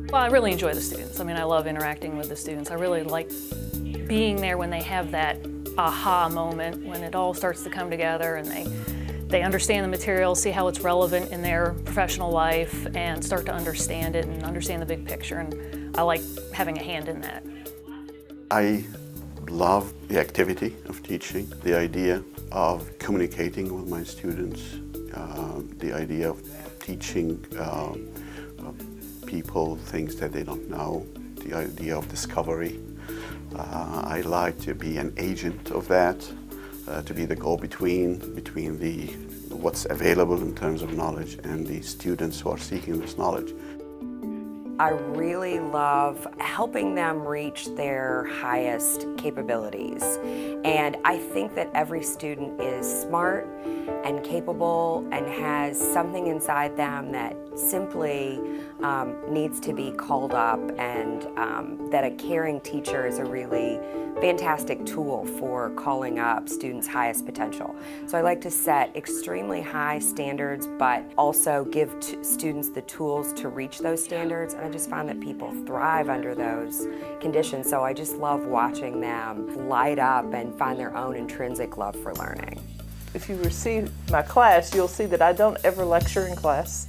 Well, I really enjoy the students. I mean, I love interacting with the students. I really like being there when they have that aha moment, when it all starts to come together and they understand the material, see how it's relevant in their professional life, and start to understand it and understand the big picture. And I like having a hand in that. I love the activity of teaching, the idea of communicating with my students, the idea of teaching people things that they don't know, the idea of discovery. I like to be an agent of that, to be the go-between between what's available in terms of knowledge and the students who are seeking this knowledge. I really love helping them reach their highest capabilities. And I think that every student is smart and capable and has something inside them that simply needs to be called up, and that a caring teacher is a really fantastic tool for calling up students' highest potential. So I like to set extremely high standards, but also give students the tools to reach those standards. And I just find that people thrive under those conditions. So I just love watching them light up and find their own intrinsic love for learning. If you receive my class, you'll see that I don't ever lecture in class.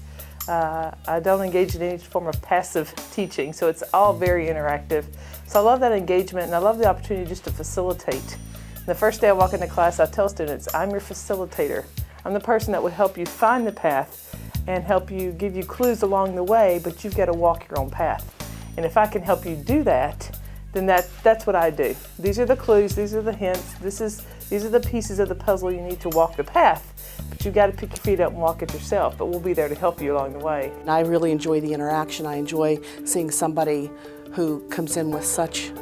I don't engage in any form of passive teaching, so it's all very interactive. So I love that engagement, and I love the opportunity just to facilitate. The first day I walk into class, I tell students, I'm your facilitator. I'm the person that would help you find the path and help you, give you clues along the way, but you've got to walk your own path. And if I can help you do that, then that's what I do. These are the clues, these are the hints, these are the pieces of the puzzle you need to walk the path. But you've got to pick your feet up and walk it yourself, but we'll be there to help you along the way. I really enjoy the interaction. I enjoy seeing somebody who comes in with such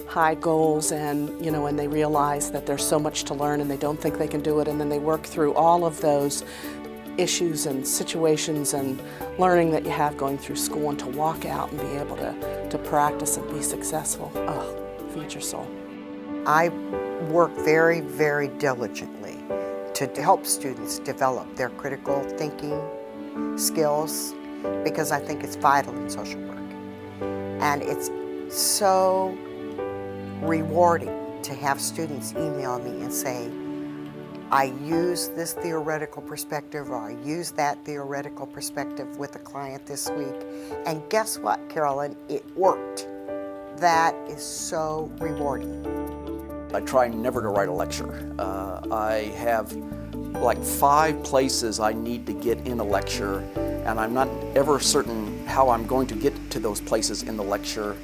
high goals and they realize that there's so much to learn and they don't think they can do it, and then they work through all of those issues and situations and learning that you have going through school, and to walk out and be able to practice and be successful. Oh, feed your soul. I work very, very diligently to help students develop their critical thinking skills, because I think it's vital in social work. And it's so rewarding to have students email me and say, I use this theoretical perspective, or I use that theoretical perspective with a client this week, and guess what, Carolyn? It worked. That is so rewarding. I try never to write a lecture. I have like 5 places I need to get in a lecture, and I'm not ever certain how I'm going to get to those places in the lecture.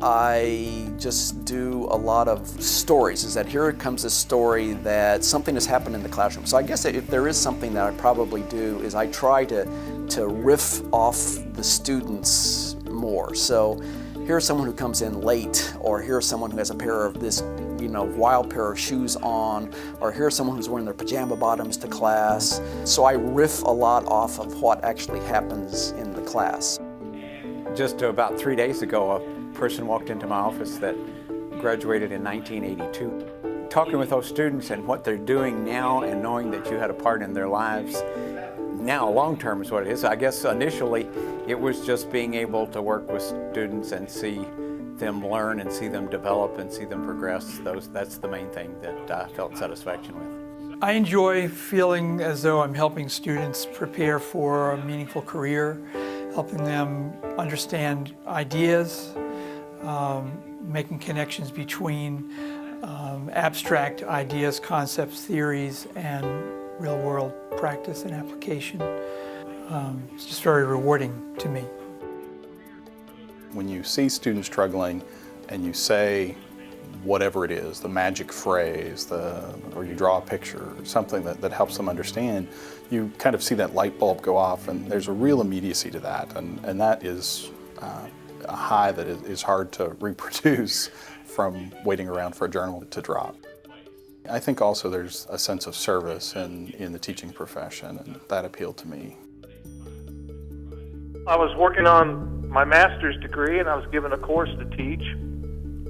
I just do a lot of stories. Is that here comes a story that something has happened in the classroom. So I guess if there is something that I probably do is I try to riff off the students more. So here's someone who comes in late, or here's someone who has a pair of this wild pair of shoes on, or here's someone who's wearing their pajama bottoms to class. So I riff a lot off of what actually happens in the class. Just about 3 days ago, a person walked into my office that graduated in 1982. Talking with those students and what they're doing now, and knowing that you had a part in their lives now, long-term is what it is. I guess initially it was just being able to work with students and see them learn and see them develop and see them progress. That's the main thing that I felt satisfaction with. I enjoy feeling as though I'm helping students prepare for a meaningful career, helping them understand ideas, making connections between abstract ideas, concepts, theories, and real-world practice and application. It's just very rewarding to me. When you see students struggling and you say whatever it is, the magic phrase, or you draw a picture, something that helps them understand, you kind of see that light bulb go off, and there's a real immediacy to that, and that is a high that is hard to reproduce from waiting around for a journal to drop. I think also there's a sense of service in the teaching profession, and that appealed to me. I was working on my master's degree, and I was given a course to teach,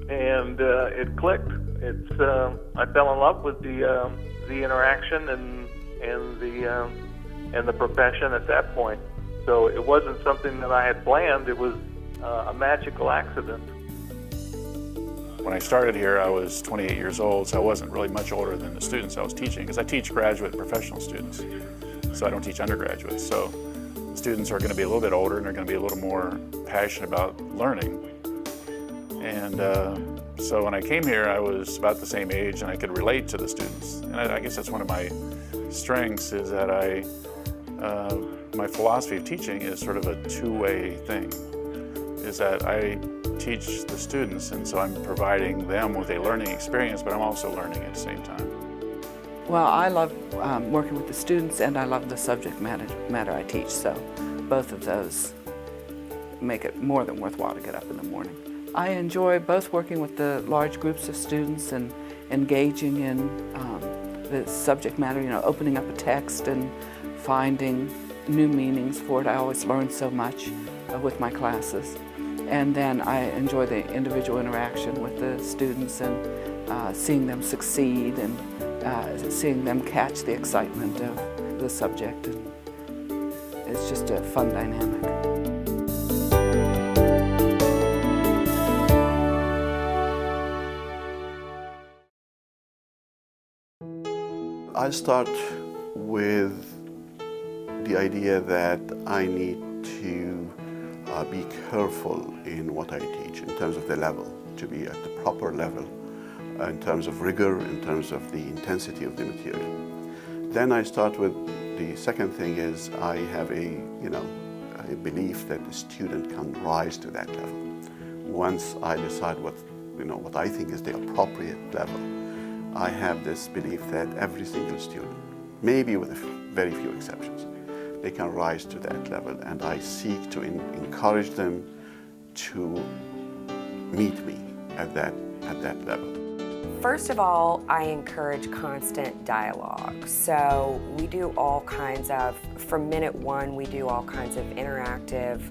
and it clicked. I fell in love with the interaction and the profession at that point. So it wasn't something that I had planned. It was a magical accident. When I started here, I was 28 years old, so I wasn't really much older than the students I was teaching, because I teach graduate and professional students, so I don't teach undergraduates. So the students are going to be a little bit older, and they're going to be a little more passionate about learning. And so when I came here, I was about the same age, and I could relate to the students. And I guess that's one of my strengths, is that my philosophy of teaching is sort of a two-way thing, is that I teach the students, and so I'm providing them with a learning experience, but I'm also learning at the same time. Well, I love working with the students, and I love the subject matter I teach, so both of those make it more than worthwhile to get up in the morning. I enjoy both working with the large groups of students and engaging in the subject matter, opening up a text and finding new meanings for it. I always learn so much with my classes. And then I enjoy the individual interaction with the students and seeing them succeed and seeing them catch the excitement of the subject. And it's just a fun dynamic. I start with the idea that I need to be careful in what I teach in terms of the level, to be at the proper level, in terms of rigor, in terms of the intensity of the material. Then I start with the second thing is I have a belief that the student can rise to that level. Once I decide what I think is the appropriate level, I have this belief that every single student, maybe with very few exceptions, they can rise to that level, and I seek to encourage them to meet me at that level. First of all, I encourage constant dialogue. So we do all kinds of, from minute one, we do all kinds of interactive,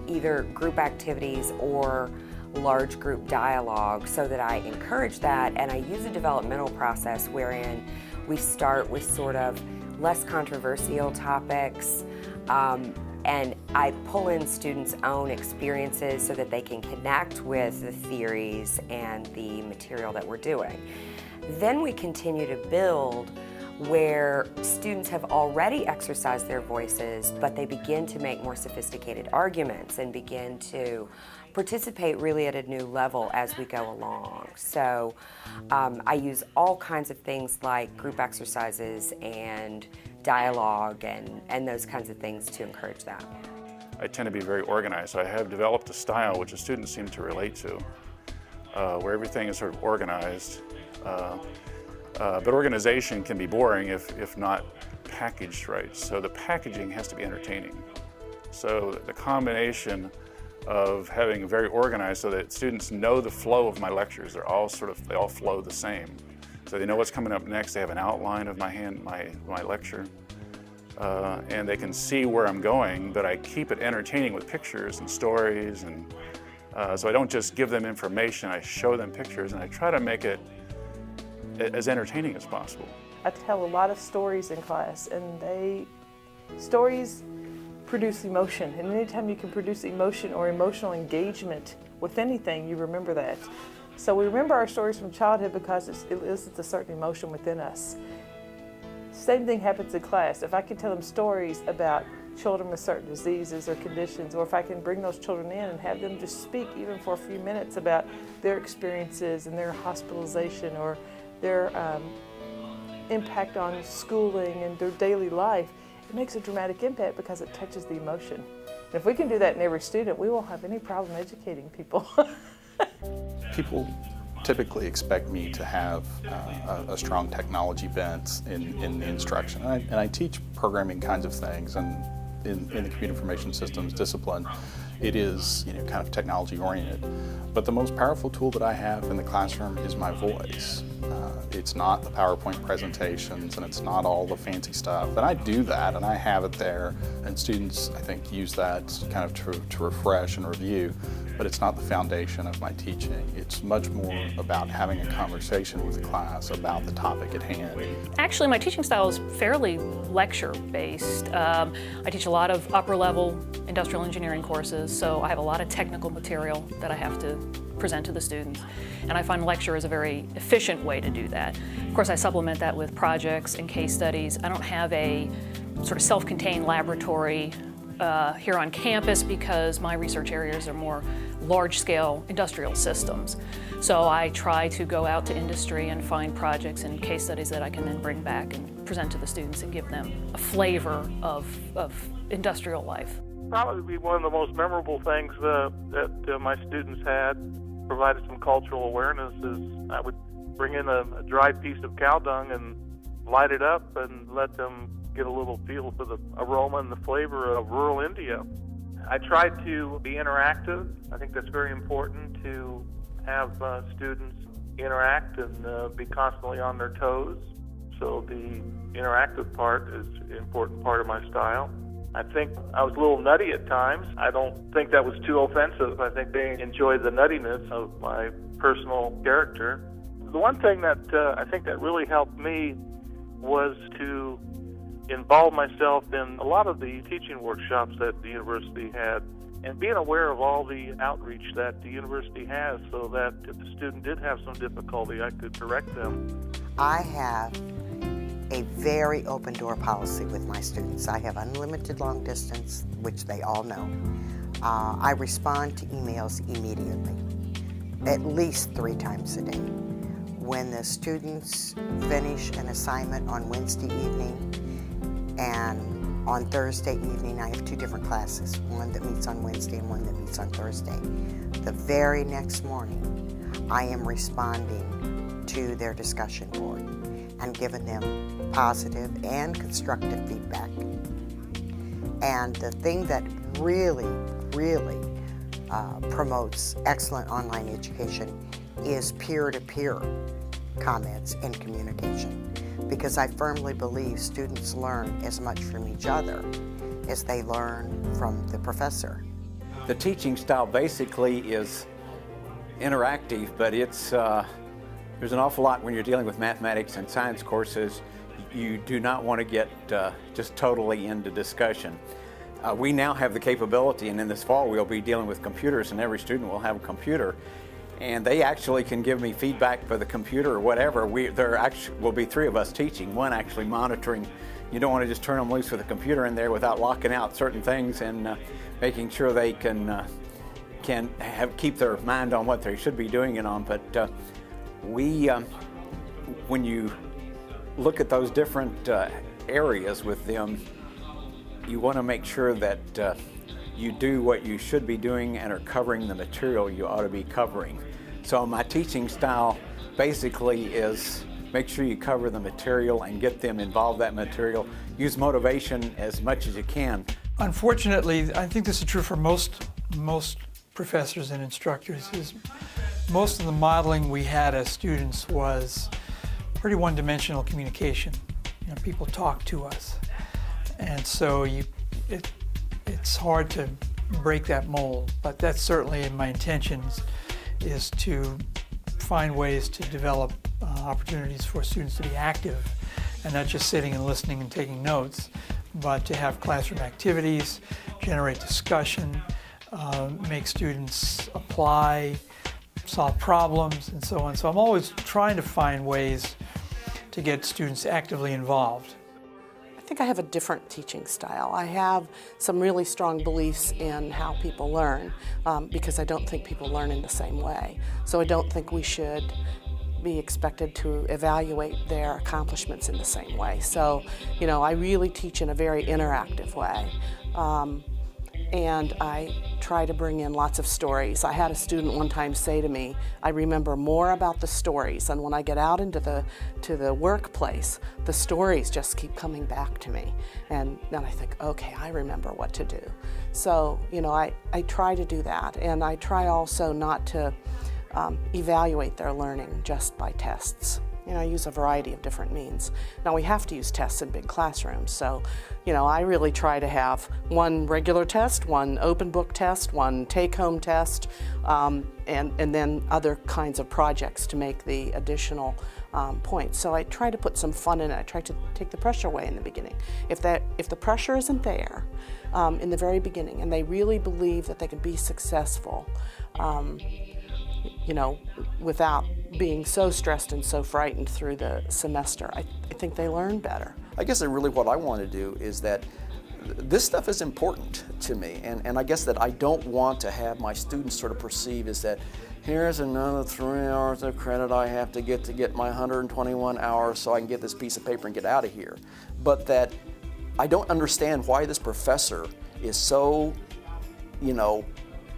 either group activities or large group dialogue, so that I encourage that, and I use a developmental process wherein we start with sort of less controversial topics, and I pull in students' own experiences so that they can connect with the theories and the material that we're doing. Then we continue to build where students have already exercised their voices, but they begin to make more sophisticated arguments and begin to participate really at a new level as we go along. So I use all kinds of things like group exercises and dialogue and those kinds of things to encourage that. I tend to be very organized, so I have developed a style which the students seem to relate to, where everything is sort of organized. But organization can be boring if not packaged right. So the packaging has to be entertaining. So the combination of having very organized so that students know the flow of my lectures, they all flow the same. So they know what's coming up next, they have an outline of my lecture, and they can see where I'm going, but I keep it entertaining with pictures and stories, and so I don't just give them information, I show them pictures, and I try to make it as entertaining as possible. I tell a lot of stories in class, and stories produce emotion, and anytime you can produce emotion or emotional engagement with anything, you remember that. So we remember our stories from childhood because it elicits a certain emotion within us. Same thing happens in class. If I can tell them stories about children with certain diseases or conditions, or if I can bring those children in and have them just speak even for a few minutes about their experiences and their hospitalization or their impact on schooling and their daily life, it makes a dramatic impact because it touches the emotion. And if we can do that in every student, we won't have any problem educating people. People typically expect me to have a strong technology bent in the instruction. And I teach programming kinds of things, and in the computer information systems discipline, it is kind of technology oriented. But the most powerful tool that I have in the classroom is my voice. It's not the PowerPoint presentations, and it's not all the fancy stuff. And I do that, and I have it there, and students, I think, use that kind of to refresh and review. but it's not the foundation of my teaching. It's much more about having a conversation with the class about the topic at hand. Actually, my teaching style is fairly lecture-based. I teach a lot of upper-level industrial engineering courses, so I have a lot of technical material that I have to present to the students. And I find lecture is a very efficient way to do that. Of course, I supplement that with projects and case studies. I don't have a sort of self-contained laboratory here on campus because my research areas are more large-scale industrial systems. So I try to go out to industry and find projects and case studies that I can then bring back and present to the students and give them a flavor of industrial life. Probably one of the most memorable things that my students had, provided some cultural awareness, is I would bring in a dry piece of cow dung and light it up and let them get a little feel for the aroma and the flavor of rural India. I try to be interactive. I think that's very important to have students interact and be constantly on their toes. So the interactive part is an important part of my style. I think I was a little nutty at times. I don't think that was too offensive. I think they enjoyed the nuttiness of my personal character. The one thing that I think that really helped me was to involve myself in a lot of the teaching workshops that the university had, and being aware of all the outreach that the university has, so that if the student did have some difficulty, I could direct them. I have a very open door policy with my students. I have unlimited long distance, which they all know. I respond to emails immediately, at least 3 times a day. When the students finish an assignment on Wednesday evening, and on Thursday evening, I have 2 different classes, one that meets on Wednesday and one that meets on Thursday. The very next morning, I am responding to their discussion board and giving them positive and constructive feedback. And the thing that really, really promotes excellent online education is peer-to-peer comments and communication, because I firmly believe students learn as much from each other as they learn from the professor. The teaching style basically is interactive, but it's there's an awful lot when you're dealing with mathematics and science courses. You do not want to get just totally into discussion. We now have the capability, and in this fall we'll be dealing with computers, and every student will have a computer. And they actually can give me feedback for the computer or whatever. There actually will be 3 of us teaching, one actually monitoring. You don't want to just turn them loose with a computer in there without locking out certain things and making sure they can keep their mind on what they should be doing it on. But when you look at those different areas with them, you want to make sure that you do what you should be doing and are covering the material you ought to be covering. So my teaching style basically is make sure you cover the material and get them involved in that material. Use motivation as much as you can. Unfortunately, I think this is true for most professors and instructors, is most of the modeling we had as students was pretty one-dimensional communication. You know, people talk to us. And so it's hard to break that mold, but that's certainly in my intentions, is to find ways to develop opportunities for students to be active and not just sitting and listening and taking notes, but to have classroom activities, generate discussion, make students apply, solve problems, and so on. So I'm always trying to find ways to get students actively involved. I think I have a different teaching style. I have some really strong beliefs in how people learn because I don't think people learn in the same way. So I don't think we should be expected to evaluate their accomplishments in the same way. So, you know, I really teach in a very interactive way. And I try to bring in lots of stories. I had a student one time say to me, I remember more about the stories, and when I get out into the workplace, the stories just keep coming back to me. And then I think, okay, I remember what to do. So, you know, I try to do that, and I try also not to evaluate their learning just by tests. You know, I use a variety of different means. Now we have to use tests in big classrooms, so you know, I really try to have one regular test, one open book test, one take-home test, and then other kinds of projects to make the additional points. So I try to put some fun in it. I try to take the pressure away in the beginning. If the pressure isn't there in the very beginning, and they really believe that they can be successful, you know, without being so stressed and so frightened through the semester, I think they learn better. I guess that really what I want to do is that this stuff is important to me, and I guess that I don't want to have my students sort of perceive is that here's another 3 hours of credit I have to get my 121 hours so I can get this piece of paper and get out of here. But that I don't understand why this professor is so, you know,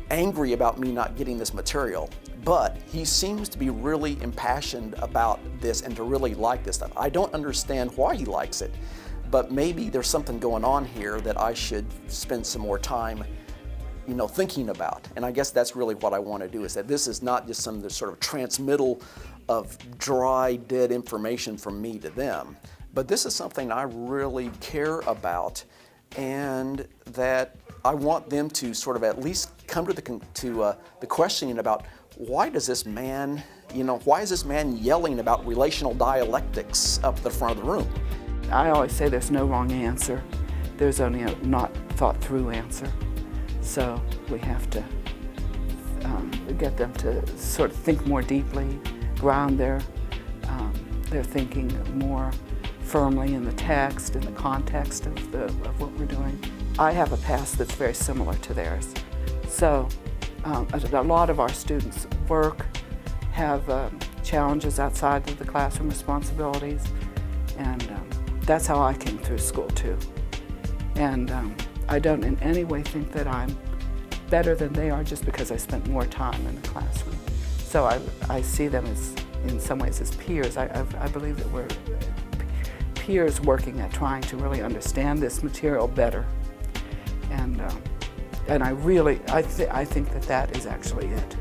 angry about me not getting this material, but he seems to be really impassioned about this and to really like this stuff. I don't understand why he likes it, but maybe there's something going on here that I should spend some more time, you know, thinking about. And I guess that's really what I want to do, is that this is not just some sort of transmittal of dry, dead information from me to them, but this is something I really care about, and that I want them to sort of at least come to the questioning about why does this man, you know, why is this man yelling about relational dialectics up the front of the room? I always say there's no wrong answer. There's only a not thought through answer. So we have to get them to sort of think more deeply, ground their thinking more firmly in the text, in the context of what we're doing. I have a past that's very similar to theirs. So a lot of our students work, have challenges outside of the classroom responsibilities, and that's how I came through school too. And I don't in any way think that I'm better than they are just because I spent more time in the classroom. So I see them as, in some ways, as peers. I believe that we're peers working at trying to really understand this material better. And I think that is actually it.